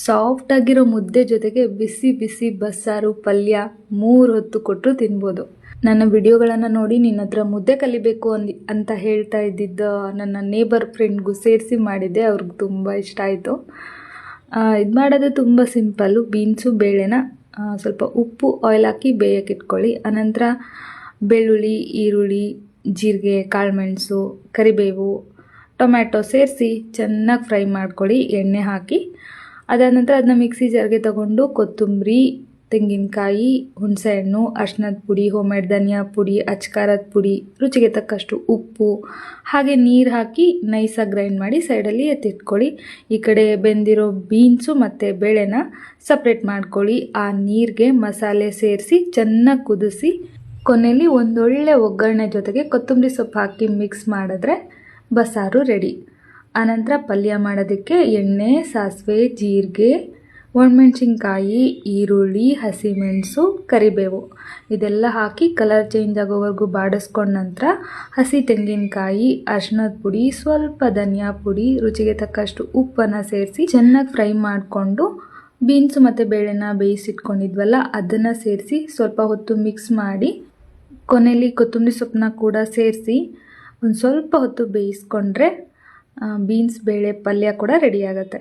ಸಾಫ್ಟಾಗಿರೋ ಮುದ್ದೆ ಜೊತೆಗೆ ಬಿಸಿ ಬಿಸಿ ಬಸ್ಸಾರು ಪಲ್ಯ 3 ಹೊತ್ತು ಕೊಟ್ಟರು ತಿನ್ಬೋದು. ನನ್ನ ವಿಡಿಯೋಗಳನ್ನು ನೋಡಿ ನಿನ್ನ ಹತ್ರ ಮುದ್ದೆ ಕಲಿಬೇಕು ಅಂತ ಹೇಳ್ತಾ ಇದ್ದಿದ್ದ ನನ್ನ ನೇಬರ್ ಫ್ರೆಂಡ್ಗೂ ಸೇರಿಸಿ ಮಾಡಿದ್ದೆ. ಅವ್ರಿಗೆ ತುಂಬ ಇಷ್ಟ ಆಯಿತು. ಇದು ಮಾಡೋದು ತುಂಬ ಸಿಂಪಲ್ಲು. ಬೀನ್ಸು ಬೇಳೆನ ಸ್ವಲ್ಪ ಉಪ್ಪು ಆಯಿಲ್ ಹಾಕಿ ಬೇಯಕ್ಕೆ ಇಟ್ಕೊಳ್ಳಿ. ಅನಂತರ ಬೆಳ್ಳುಳ್ಳಿ, ಈರುಳ್ಳಿ, ಜೀರಿಗೆ, ಕಾಳುಮೆಣಸು, ಕರಿಬೇವು, ಟೊಮ್ಯಾಟೊ ಸೇರಿಸಿ ಚೆನ್ನಾಗಿ ಫ್ರೈ ಮಾಡ್ಕೊಳ್ಳಿ ಎಣ್ಣೆ ಹಾಕಿ. ಅದಾದ ನಂತರ ಅದನ್ನ ಮಿಕ್ಸಿ ಜಾರ್ಗೆ ತಗೊಂಡು ಕೊತ್ತಂಬರಿ, ತೆಂಗಿನಕಾಯಿ, ಹುಣಸೆಹಣ್ಣು, ಅರ್ಶಿನದ ಪುಡಿ, ಹೋಮ್ಮೇಡ್ ಧನಿಯಾ ಪುಡಿ, ಅಚ್ಕಾರದ ಪುಡಿ, ರುಚಿಗೆ ತಕ್ಕಷ್ಟು ಉಪ್ಪು ಹಾಗೆ ನೀರು ಹಾಕಿ ನೈಸಾಗಿ ಗ್ರೈಂಡ್ ಮಾಡಿ ಸೈಡಲ್ಲಿ ಎತ್ತಿಟ್ಕೊಳ್ಳಿ. ಈ ಕಡೆ ಬೆಂದಿರೋ ಬೀನ್ಸು ಮತ್ತು ಬೇಳೆನ ಸಪ್ರೇಟ್ ಮಾಡ್ಕೊಳ್ಳಿ. ಆ ನೀರಿಗೆ ಮಸಾಲೆ ಸೇರಿಸಿ ಚೆನ್ನಾಗಿ ಕುದಿಸಿ ಕೊನೆಯಲ್ಲಿ ಒಂದೊಳ್ಳೆ ಒಗ್ಗರಣೆ ಜೊತೆಗೆ ಕೊತ್ತಂಬರಿ ಸೊಪ್ಪು ಹಾಕಿ ಮಿಕ್ಸ್ ಮಾಡಿದ್ರೆ ಬಸ್ಸಾರು ರೆಡಿ. ಆನಂತರ ಪಲ್ಯ ಮಾಡೋದಕ್ಕೆ ಎಣ್ಣೆ, ಸಾಸಿವೆ, ಜೀರಿಗೆ, ಒಣಮೆಣ್ಸಿನ್ಕಾಯಿ, ಈರುಳ್ಳಿ, ಹಸಿಮೆಣಸು, ಕರಿಬೇವು ಇದೆಲ್ಲ ಹಾಕಿ ಕಲರ್ ಚೇಂಜ್ ಆಗೋವರೆಗೂ ಬಾಡಿಸ್ಕೊಂಡ ನಂತರ ಹಸಿ ತೆಂಗಿನಕಾಯಿ, ಅರಿಶಿನದ ಪುಡಿ, ಸ್ವಲ್ಪ ಧನಿಯಾ ಪುಡಿ, ರುಚಿಗೆ ತಕ್ಕಷ್ಟು ಉಪ್ಪನ್ನು ಸೇರಿಸಿ ಚೆನ್ನಾಗಿ ಫ್ರೈ ಮಾಡಿಕೊಂಡು ಬೀನ್ಸು ಮತ್ತು ಬೇಳೆನ ಬೇಯಿಸಿಟ್ಕೊಂಡಿದ್ವಲ್ಲ ಅದನ್ನು ಸೇರಿಸಿ ಸ್ವಲ್ಪ ಹೊತ್ತು ಮಿಕ್ಸ್ ಮಾಡಿ ಕೊನೆಯಲ್ಲಿ ಕೊತ್ತಂಬರಿ ಸೊಪ್ಪನ್ನ ಕೂಡ ಸೇರಿಸಿ ಒಂದು ಸ್ವಲ್ಪ ಹೊತ್ತು ಬೇಯಿಸ್ಕೊಂಡ್ರೆ ಬೀನ್ಸ್ ಬೇಳೆ ಪಲ್ಯ ಕೂಡ ರೆಡಿ ಆಗುತ್ತೆ.